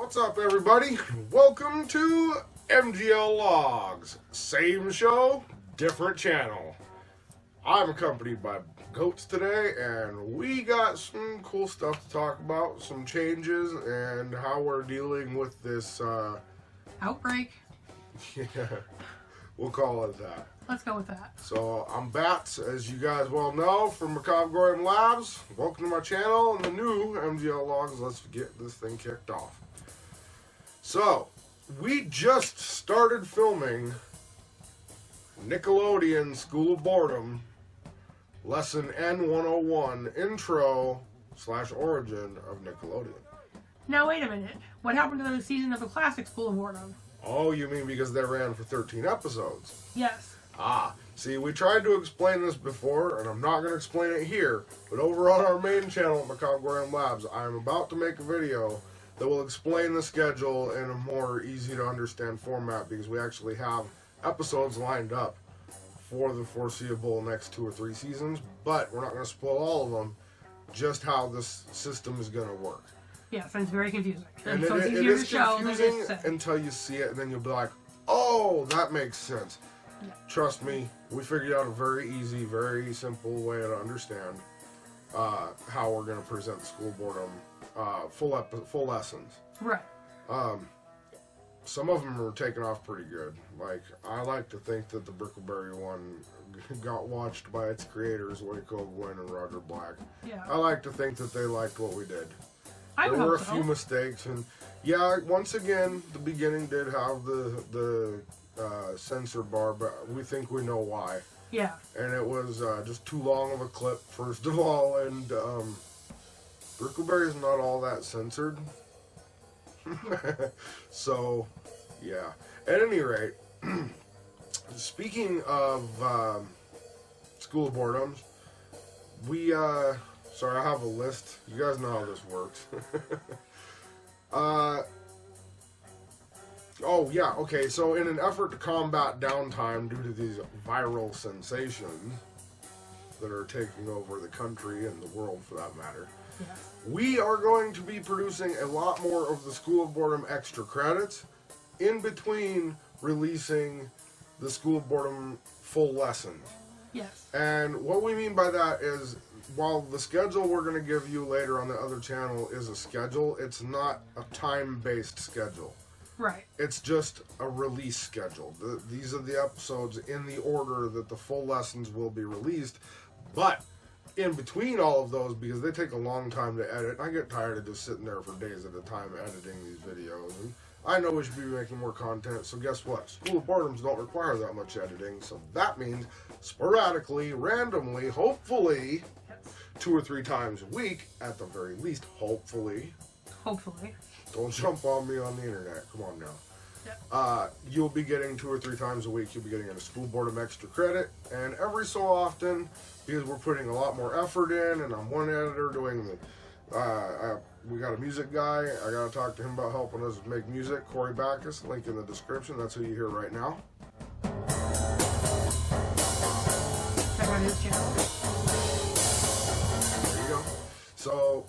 What's up, everybody? Welcome to MGL Logs. Same show, different channel. I'm accompanied by Goats today, and we got some cool stuff to talk about, some changes, and how we're dealing with this, outbreak. Yeah, we'll call it that. Let's go with that. So, I'm Batz, as you guys well know, from Macabre'Gorium Labs. Welcome to my channel and the new MGL Logs. Let's get this thing kicked off. So, we just started filming Nickelodeon School of Boredom, Lesson N101, Intro/Origin of Nickelodeon. Now wait a minute. What happened to the season of the classic School of Boredom? Oh, you mean because they ran for 13 episodes? Yes. See, we tried to explain this before, and I'm not going to explain it here, but over on our main channel at Macabre'Gorium Labs, I'm about to make a video that will explain the schedule in a more easy-to-understand format, because we actually have episodes lined up for the foreseeable next 2 or 3 seasons, but we're not going to spoil all of them, just how this system is going to work. Yes, and it's very confusing. And so it easier is to show confusing than until you see it, and then you'll be like, oh, that makes sense. Yeah. Trust me, we figured out a very easy, very simple way to understand how we're going to present School of Boredom full lessons. Right. Some of them are taking off pretty good. Like, I like to think that the Brickleberry one got watched by its creators, Waco Gwyn and Roger Black. Yeah. I like to think that they liked what we did. I There were a hope few so. mistakes, and yeah, once again, the beginning did have the censor bar, but we think we know why. Yeah. And it was just too long of a clip, first of all, and Brickleberry's not all that censored. So, yeah. At any rate, speaking of School of Boredom, we, sorry, I have a list. You guys know how this works. Oh, yeah, okay, so in an effort to combat downtime due to these viral sensations that are taking over the country and the world, for that matter, Yeah. we are going to be producing a lot more of the School of Boredom extra credits in between releasing the School of Boredom full lessons. Yes. And what we mean by that is, while the schedule we're going to give you later on the other channel is a schedule, it's not a time-based schedule. Right. It's just a release schedule. These are the episodes in the order that the full lessons will be released. But in between all of those, because they take a long time to edit, I get tired of just sitting there for days at a time editing these videos. And I know we should be making more content, so guess what? School of Boredoms don't require that much editing, so that means sporadically, randomly, hopefully, Yes. 2 or 3 times a week, at the very least, hopefully. Hopefully. Don't jump on me on the internet. Come on now. Yeah. You'll be getting 2 or 3 times a week, you'll be getting a School of Boredom extra credit, and every so often, because we're putting a lot more effort in, and I'm one editor doing the, we got a music guy, I gotta talk to him about helping us make music, Cory Backus, link in the description, that's who you hear right now. Check out his channel. There you go. So,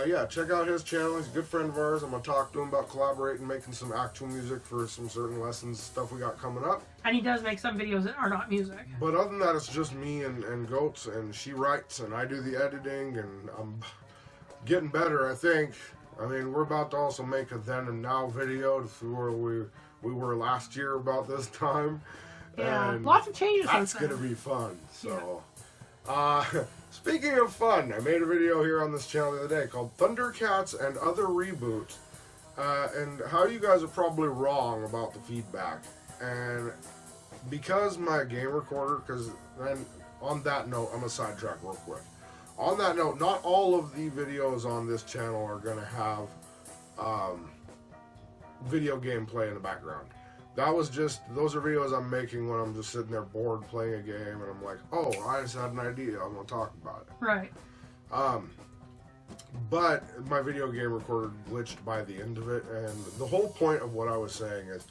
yeah, check out his channel. He's a good friend of ours. I'm going to talk to him about collaborating, making some actual music for some certain lessons, stuff we got coming up. And he does make some videos that are not music. But other than that, it's just me and Goats, and she writes, and I do the editing, and I'm getting better, I think. I mean, we're about to also make a then and now video to see where we were last year about this time. Yeah. And Lots of changes. that's since then. going to be fun. So, speaking of fun, I made a video here on this channel the other day called Thundercats and Other Reboots, and how you guys are probably wrong about the feedback. And because my game recorder, because then on that note, I'm going to sidetrack real quick. On that note, not all of the videos on this channel are going to have video gameplay in the background. That was just, those are videos I'm making when I'm just sitting there bored playing a game, and I'm like, oh, I just had an idea, I'm going to talk about it. Right. But my video game recorder glitched by the end of it, and the whole point of what I was saying is,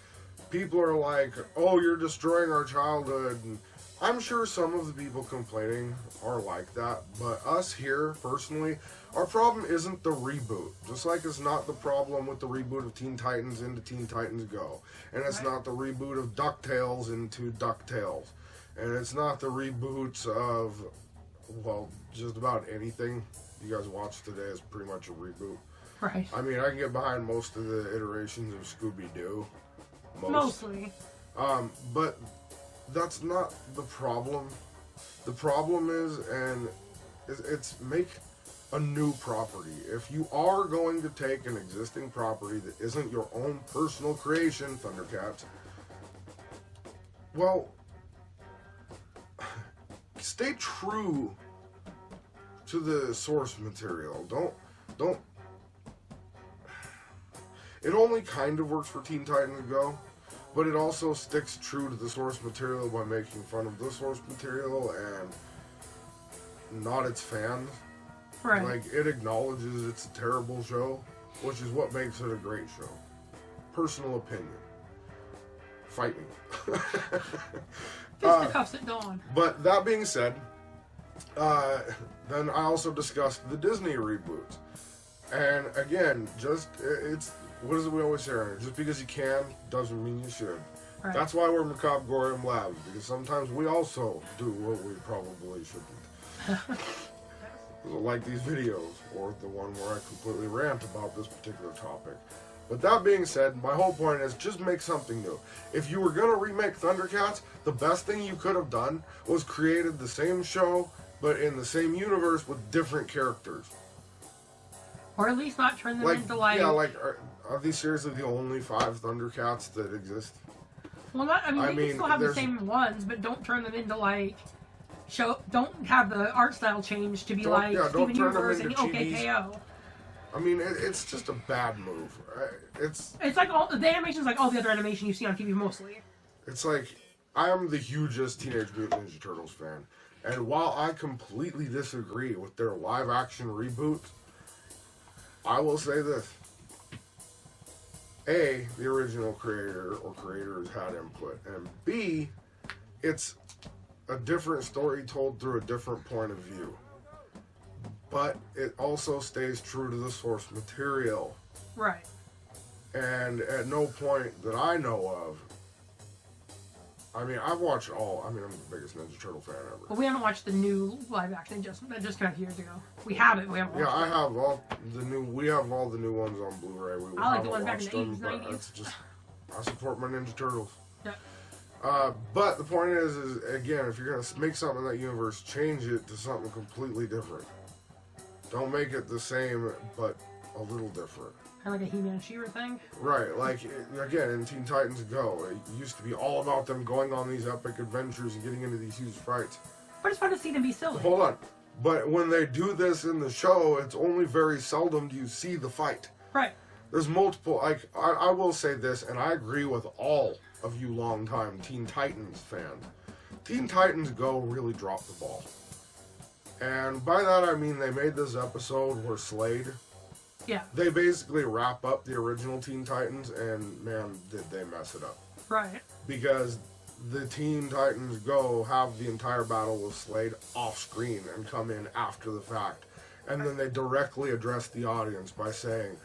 people are like, oh, you're destroying our childhood, and I'm sure some of the people complaining are like that, but us here, personally, our problem isn't the reboot. Just like it's not the problem with the reboot of Teen Titans into Teen Titans Go. And it's not the reboot of DuckTales into DuckTales. And it's not the reboots of, well, just about anything you guys watch today is pretty much a reboot. Right. I mean, I can get behind most of the iterations of Scooby-Doo. Mostly. But that's not the problem. The problem is, it's make a new property. If you are going to take an existing property that isn't your own personal creation, Thundercats, well, stay true to the source material. Don't. It only kind of works for Teen Titans Go, but it also sticks true to the source material by making fun of the source material and not its fans. Right. Like, it acknowledges it's a terrible show, which is what makes it a great show. Personal opinion. Fight me. Fisticuffs at dawn. But that being said, then I also discussed the Disney reboots. And again, it's what is it we always say around here? Just because you can doesn't mean you should. Right. That's why we're Macabre'Gorium Labs, because sometimes we also do what we probably shouldn't. Like these videos, or the one where I completely rant about this particular topic. But that being said, my whole point is just make something new. If you were going to remake Thundercats, the best thing you could have done was created the same show, but in the same universe with different characters. Or at least not turn them into like... Yeah, like, are these seriously the only 5 Thundercats that exist? Well, I mean, you can still have the same ones, but don't turn them into like... Don't have the art style change to be like Steven Universe and OKKO. I mean, it's just a bad move. It's like the animation's like all the other animation you see on TV mostly. It's like, I am the hugest Teenage Mutant Ninja Turtles fan. And while I completely disagree with their live-action reboot, I will say this. A, the original creator or creators had input. And B, it's a different story told through a different point of view. But it also stays true to the source material. Right. And at no point that I know of, I mean, I've watched I'm the biggest Ninja Turtle fan ever. But we haven't watched the new live action that just came out years ago. We have it, we haven't watched it. Yeah, I have we have all the new ones on Blu-ray. I like the ones back in the 80s, 90s. It's just, I support my Ninja Turtles. Yeah. But the point is again, if you're going to make something in that universe, change it to something completely different. Don't make it the same, but a little different. Kind of like a He-Man She-Ra thing? Right, like, again, in Teen Titans Go, it used to be all about them going on these epic adventures and getting into these huge fights. But it's fun to see them be silly. Hold on. But when they do this in the show, it's only very seldom do you see the fight. Right. There's multiple, like, I will say this, and I agree with all of you longtime Teen Titans fans. Teen Titans Go really dropped the ball. And by that I mean they made this episode where Slade... Yeah. They basically wrap up the original Teen Titans, and man, did they mess it up. Right. Because the Teen Titans Go have the entire battle with Slade off screen and come in after the fact. And then they directly address the audience by saying,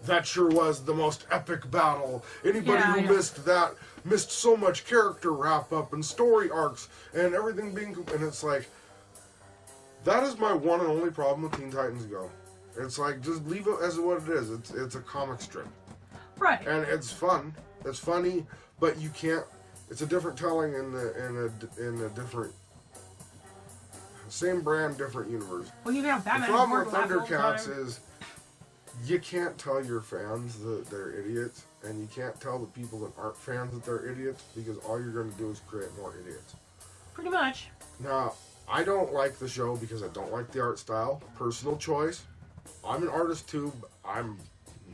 that sure was the most epic battle. Anybody who missed that missed so much character wrap up and story arcs and everything being... And it's like, that is my one and only problem with Teen Titans Go. It's like, just leave it as what it is. It's a comic strip. Right. And it's fun. It's funny, but you can't... It's a different telling in a different... Same brand, different universe. Well, you have Batman. The problem with Thundercats is you can't tell your fans that they're idiots, and you can't tell the people that aren't fans that they're idiots, because all you're going to do is create more idiots. Pretty much. Now, I don't like the show because I don't like the art style. Personal choice. I'm an artist too, but I'm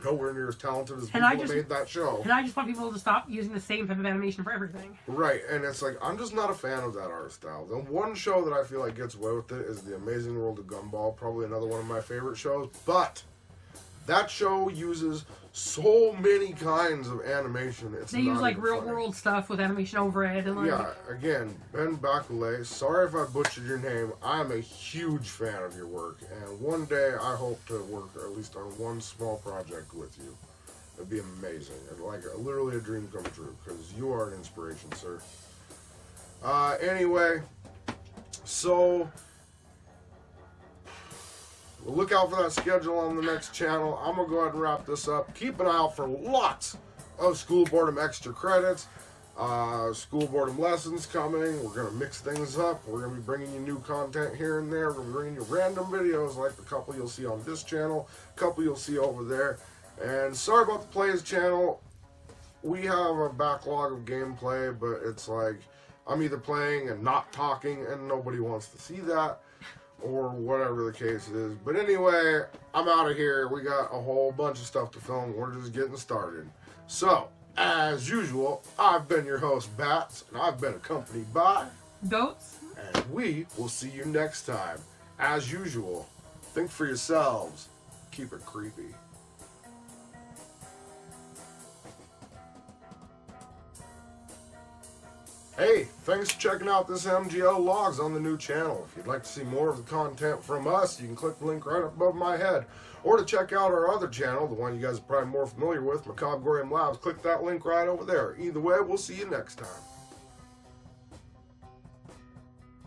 nowhere near as talented as people that made that show. And I just want people to stop using the same type of animation for everything. Right, and it's like, I'm just not a fan of that art style. The one show that I feel like gets away with it is The Amazing World of Gumball, probably another one of my favorite shows, but That show uses so many kinds of animation. They use like real world stuff with animation over it. And like, yeah, again, Ben Backus, sorry if I butchered your name. I'm a huge fan of your work, and one day I hope to work at least on one small project with you. It'd be amazing. Like literally a dream come true, because you are an inspiration, sir. Anyway, so look out for that schedule on the next channel. I'm going to go ahead and wrap this up. Keep an eye out for lots of School of Boredom extra credits. School of Boredom lessons coming. We're going to mix things up. We're going to be bringing you new content here and there. We're going to be bringing you random videos like the couple you'll see on this channel, a couple you'll see over there. And sorry about the Plays channel. We have a backlog of gameplay, but it's like I'm either playing and not talking, and nobody wants to see that, or whatever the case is. But anyway, I'm out of here. We got a whole bunch of stuff to film. We're just getting started. So, as usual, I've been your host, Batz, and I've been accompanied by Goats. And we will see you next time. As usual, think for yourselves. Keep it creepy. Hey, thanks for checking out this MGL Logs on the new channel. If you'd like to see more of the content from us, you can click the link right above my head. Or to check out our other channel, the one you guys are probably more familiar with, Macabre'Gorium Labs, click that link right over there. Either way, we'll see you next time.